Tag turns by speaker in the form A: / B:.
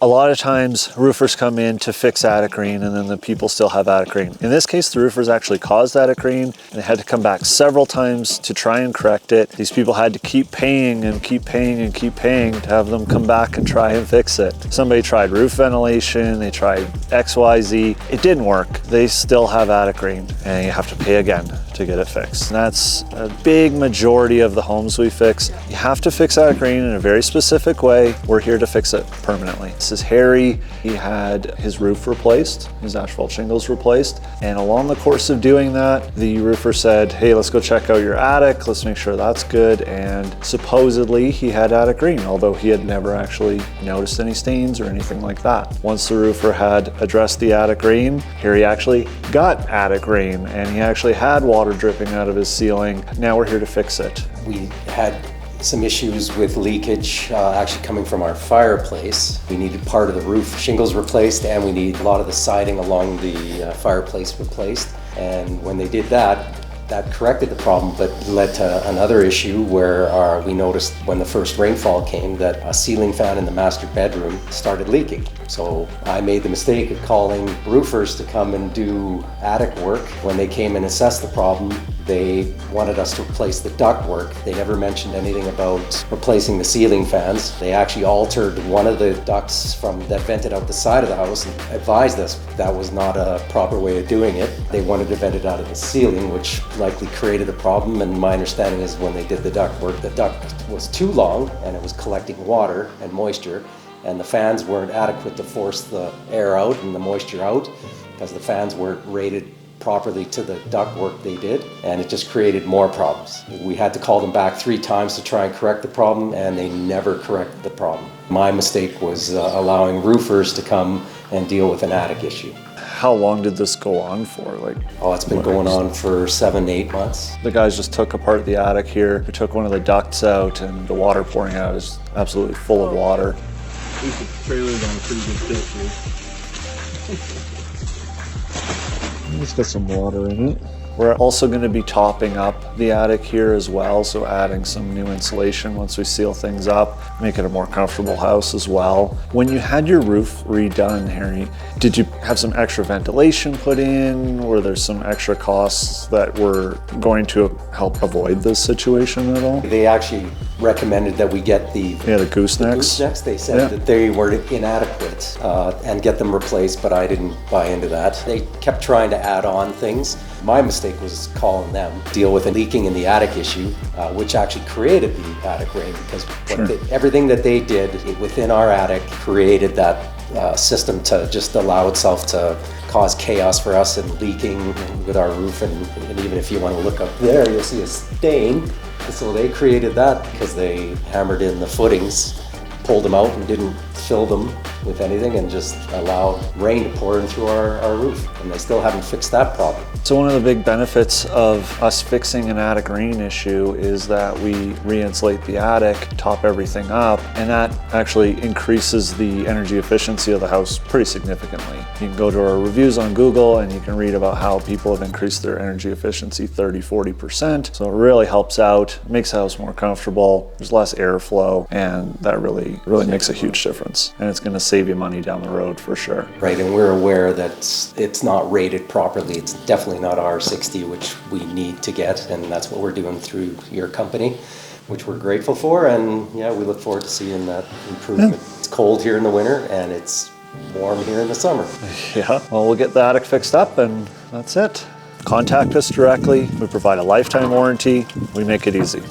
A: A lot of times roofers come in to fix attic green and then the people still have attic green. In this case, the roofers actually caused attic green and they had to come back several times to try and correct it. These people had to keep paying and keep paying and keep paying to have them come back and try and fix it. Somebody tried roof ventilation, they tried XYZ. It didn't work. They still have attic green and you have to pay again to get it fixed. And that's a big majority of the homes we fix. You have to fix attic green in a very specific way. We're here to fix it permanently. This is Harry. He had his roof replaced, his asphalt shingles replaced. And along the course of doing that, the roofer said, hey, let's go check out your attic. Let's make sure that's good. And supposedly he had attic green, although he had never actually noticed any stains or anything like that. Once the roofer had addressed the attic green, Harry actually got attic green and he actually had water dripping out of his ceiling. Now we're here to fix it.
B: We had some issues with leakage actually coming from our fireplace. We needed part of the roof shingles replaced and we need a lot of the siding along the fireplace replaced. And when they did that, that corrected the problem, but led to another issue where we noticed when the first rainfall came that a ceiling fan in the master bedroom started leaking. So I made the mistake of calling roofers to come and do attic work. When they came and assessed the problem, they wanted us to replace the ductwork. They never mentioned anything about replacing the ceiling fans. They actually altered one of the ducts that vented out the side of the house and advised us that was not a proper way of doing it. They wanted to vent it out of the ceiling, which likely created a problem. And my understanding is when they did the ductwork, the duct was too long and it was collecting water and moisture, and the fans weren't adequate to force the air out and the moisture out because the fans weren't rated properly to the ductwork they did, and it just created more problems. We had to call them back 3 times to try and correct the problem, and they never corrected the problem. My mistake was allowing roofers to come and deal with an attic issue.
A: How long did this go on for?
B: It's been going on for 7-8 months.
A: The guys just took apart the attic here. They took one of the ducts out and the water pouring out is absolutely full of water.
C: The trailer's on a pretty good tip here.
A: It's got some water in it. We're also going to be topping up the attic here as well, so adding some new insulation once we seal things up, make it a more comfortable house as well. When you had your roof redone, Harry, did you have some extra ventilation put in? Were there some extra costs that were going to help avoid this situation at all?
B: They actually recommended that we get the
A: goosenecks.
B: They said that they were inadequate and get them replaced, but I didn't buy into that. They kept trying to add on things. My mistake was calling them, deal with a leaking in the attic issue, which actually created the attic rain because everything that they did within our attic created that system to just allow itself to cause chaos for us and leaking with our roof. And even if you want to look up there, you'll see a stain. So they created that because they hammered in the footings, pulled them out and didn't fill them with anything and just allowed rain to pour in through our roof. And they still haven't fixed that problem.
A: So one of the big benefits of us fixing an attic rain issue is that we re-insulate the attic, top everything up, and that actually increases the energy efficiency of the house pretty significantly. You can go to our reviews on Google and you can read about how people have increased their energy efficiency 30-40%. So it really helps out, makes the house more comfortable, there's less airflow, and that really makes a huge difference. And it's going to save you money down the road for sure.
B: Right, and we're aware that it's not rated properly. It's definitely not R60, which we need to get, and that's what we're doing through your company, which we're grateful for, and yeah, we look forward to seeing that improvement. Yeah. It's cold here in the winter, and it's warm here in the summer.
A: Yeah, well, we'll get the attic fixed up, and that's it. Contact us directly. We provide a lifetime warranty. We make it easy.